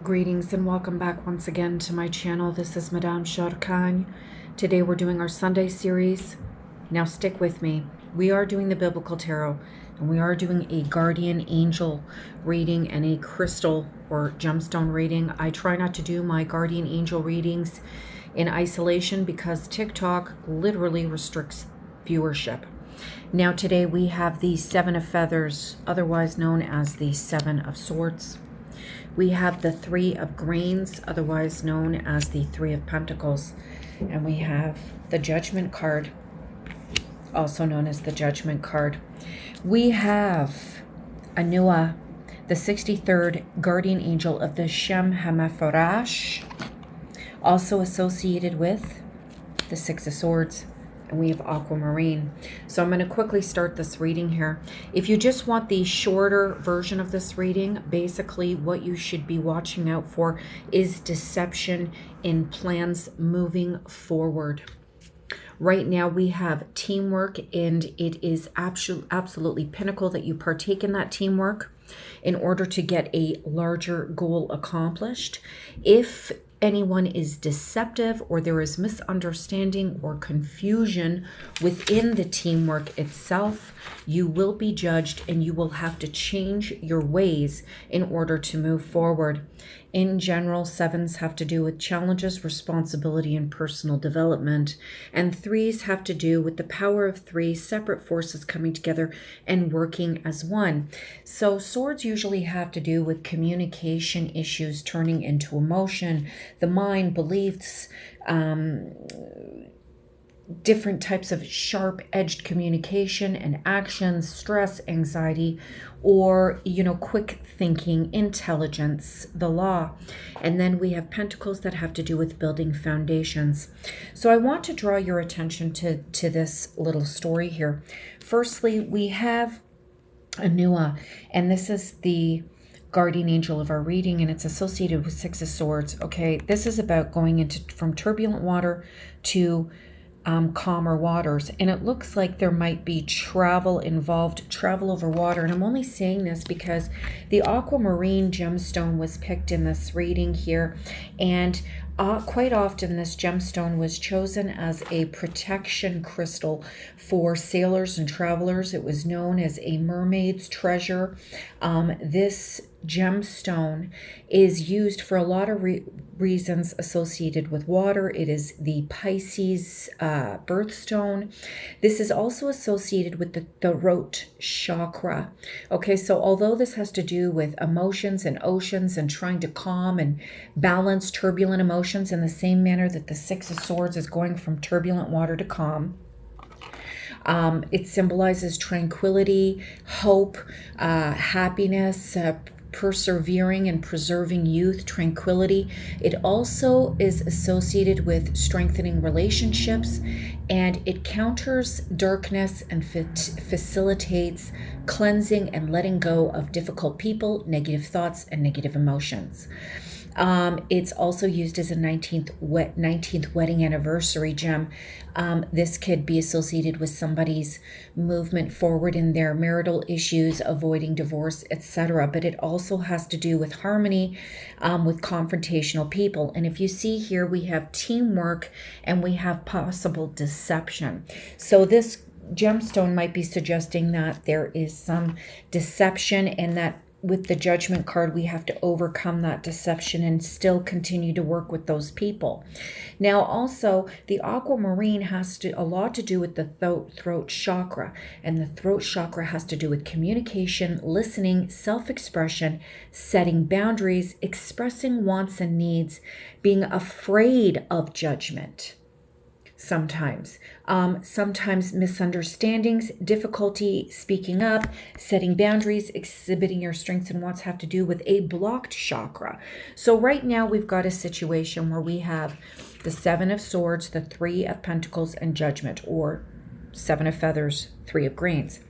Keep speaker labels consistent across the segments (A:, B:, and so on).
A: Greetings and welcome back once again to my channel. This is Madame Sharkan. Today we're doing our Sunday series. Now stick with me. We are doing the Biblical Tarot and we are doing a guardian angel reading and a crystal or gemstone reading. I try not to do my guardian angel readings in isolation because TikTok literally restricts viewership. Now today we have the Seven of Feathers, otherwise known as the Seven of Swords. We have the Three of Grains, otherwise known as the Three of Pentacles. And we have the Judgment card, also known as the Judgment card. We have Anua, the 63rd guardian angel of the Shem Hamaforash, also associated with the Six of Swords. And we have aquamarine. So I'm going to quickly start this reading here. If you just want the shorter version of this reading, basically what you should be watching out for is deception in plans moving forward. Right now we have teamwork, and it is absolutely pinnacle that you partake in that teamwork in order to get a larger goal accomplished. If anyone is deceptive or there is misunderstanding or confusion within the teamwork itself, you will be judged and you will have to change your ways in order to move forward. In general, sevens have to do with challenges, responsibility, and personal development. And threes have to do with the power of three separate forces coming together and working as one. So swords usually have to do with communication issues turning into emotion, the mind, beliefs, different types of sharp-edged communication and actions, stress, anxiety, or, quick thinking, intelligence, the law. And then we have pentacles that have to do with building foundations. So I want to draw your attention to this little story here. Firstly, we have Anua, and this is the guardian angel of our reading, and it's associated with Six of Swords. Okay, this is about going from turbulent water to calmer waters, and it looks like there might be travel involved, travel over water. And I'm only saying this because the aquamarine gemstone was picked in this reading here, and quite often this gemstone was chosen as a protection crystal for sailors and travelers. It was known as a mermaid's treasure. This gemstone is used for a lot of reasons associated with water. It is the Pisces birthstone. This is also associated with the throat chakra. Okay, so although this has to do with emotions and oceans and trying to calm and balance turbulent emotions in the same manner that the Six of Swords is going from turbulent water to calm, it symbolizes tranquility, hope, happiness, persevering and preserving youth, tranquility. It also is associated with strengthening relationships, and it counters darkness and facilitates cleansing and letting go of difficult people, negative thoughts, and negative emotions. It's also used as a 19th wedding anniversary gem. This could be associated with somebody's movement forward in their marital issues, avoiding divorce, etc. But it also has to do with harmony, with confrontational people. And if you see here, we have teamwork and we have possible deception. So this gemstone might be suggesting that there is some deception, and that with the Judgment card, we have to overcome that deception and still continue to work with those people. Now, also, the aquamarine has a lot to do with the throat chakra, and the throat chakra has to do with communication, listening, self-expression, setting boundaries, expressing wants and needs, being afraid of judgment. Sometimes misunderstandings, difficulty speaking up, setting boundaries, exhibiting your strengths and wants have to do with a blocked chakra. So right now we've got a situation where we have the Seven of Swords, the Three of Pentacles, and Judgment, or Seven of Feathers, Three of Grains.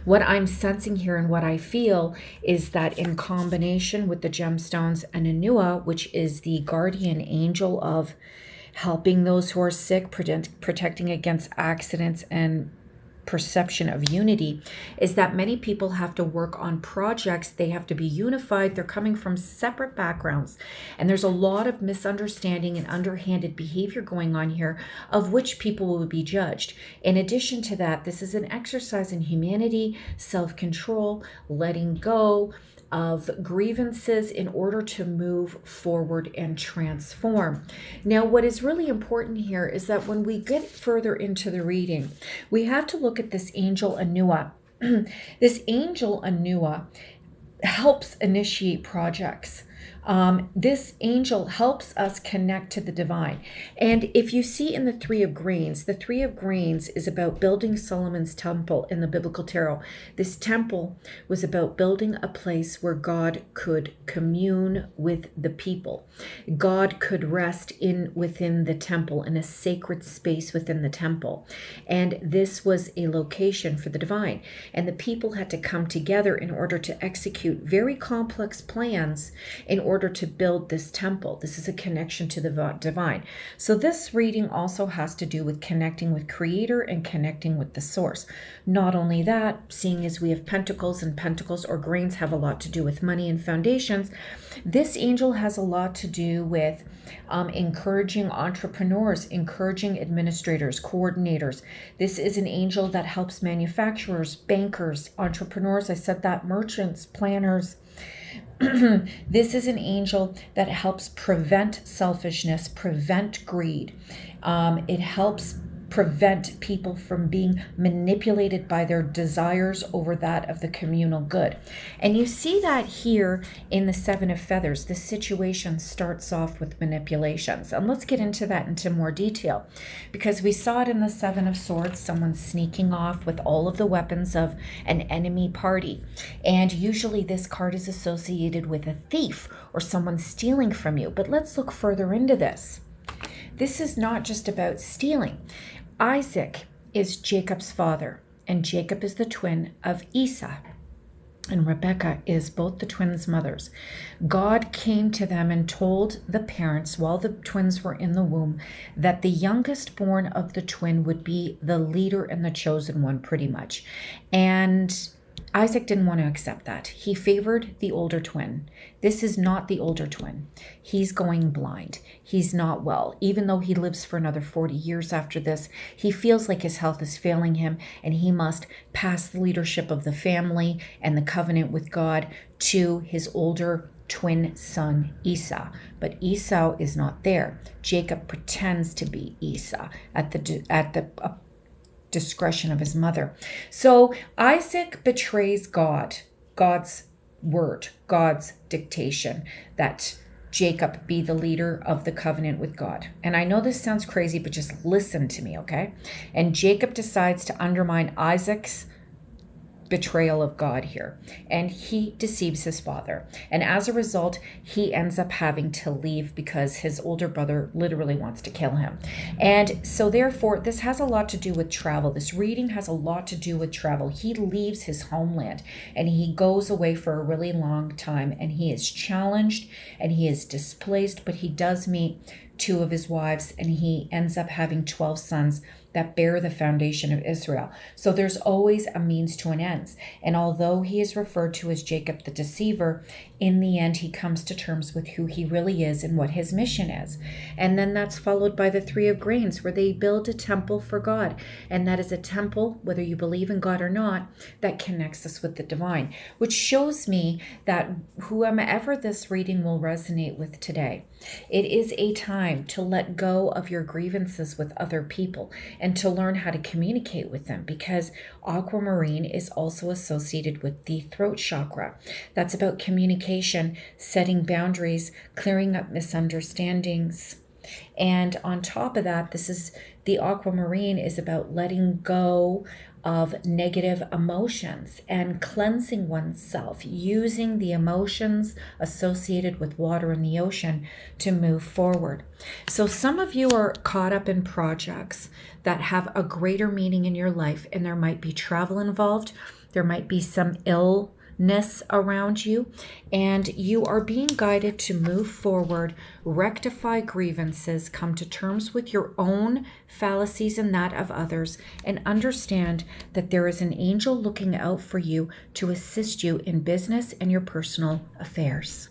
A: What I'm sensing here and what I feel is that in combination with the gemstones and Anua, which is the guardian angel of helping those who are sick, protecting against accidents and perception of unity is that many people have to work on projects. They have to be unified. They're coming from separate backgrounds. And there's a lot of misunderstanding and underhanded behavior going on here, of which people will be judged. In addition to that, this is an exercise in humanity, self-control, letting go of grievances in order to move forward and transform. Now, what is really important here is that when we get further into the reading, we have to look at this angel Anua. This angel Anua helps initiate projects. This angel helps us connect to the divine. And if you see in the Three of Greens, the Three of Greens is about building Solomon's temple in the biblical tarot. This temple was about building a place where God could commune with the people. God could rest within the temple, in a sacred space within the temple. And this was a location for the divine. And the people had to come together in order to execute very complex plans in order to build this temple. This is a connection to the divine. So this reading also has to do with connecting with Creator and connecting with the source. Not only that, seeing as we have pentacles, and pentacles or greens have a lot to do with money and foundations, this angel has a lot to do with encouraging entrepreneurs, encouraging administrators, coordinators. This is an angel that helps manufacturers, bankers, entrepreneurs, I said that, merchants, planners. This is an angel that helps prevent selfishness, prevent greed. It helps prevent people from being manipulated by their desires over that of the communal good. And you see that here in the Seven of Feathers. This situation starts off with manipulations. And let's get into that into more detail, because we saw it in the Seven of Swords, someone sneaking off with all of the weapons of an enemy party. And usually this card is associated with a thief or someone stealing from you. But let's look further into this. This is not just about stealing. Isaac is Jacob's father, and Jacob is the twin of Esau, and Rebekah is both the twins' mothers. God came to them and told the parents while the twins were in the womb that the youngest born of the twin would be the leader and the chosen one, pretty much. And Isaac didn't want to accept that. He favored the older twin. This is not the older twin. He's going blind. He's not well. Even though he lives for another 40 years after this, he feels like his health is failing him, and he must pass the leadership of the family and the covenant with God to his older twin son Esau. But Esau is not there. Jacob pretends to be Esau at the discretion of his mother. So Isaac betrays God, God's word, God's dictation that Jacob be the leader of the covenant with God. And I know this sounds crazy, but just listen to me, okay? And Jacob decides to undermine Isaac's betrayal of God here, and he deceives his father, and as a result he ends up having to leave because his older brother literally wants to kill him. And so therefore this has a lot to do with travel. This reading has a lot to do with travel. He leaves his homeland and he goes away for a really long time, and he is challenged and he is displaced, but he does meet two of his wives, and he ends up having 12 sons that bear the foundation of Israel. So there's always a means to an end. And although he is referred to as Jacob the deceiver, in the end he comes to terms with who he really is and what his mission is. And then that's followed by the Three of Grains, where they build a temple for God. And that is a temple, whether you believe in God or not, that connects us with the divine, which shows me that whomever this reading will resonate with today, it is a time to let go of your grievances with other people and to learn how to communicate with them, because aquamarine is also associated with the throat chakra. That's about communication, setting boundaries, clearing up misunderstandings. And on top of that, the aquamarine is about letting go of negative emotions and cleansing oneself, using the emotions associated with water in the ocean to move forward. So some of you are caught up in projects that have a greater meaning in your life, and there might be travel involved. There might be some illness calmness around you, and you are being guided to move forward, rectify grievances, come to terms with your own fallacies and that of others, and understand that there is an angel looking out for you to assist you in business and your personal affairs.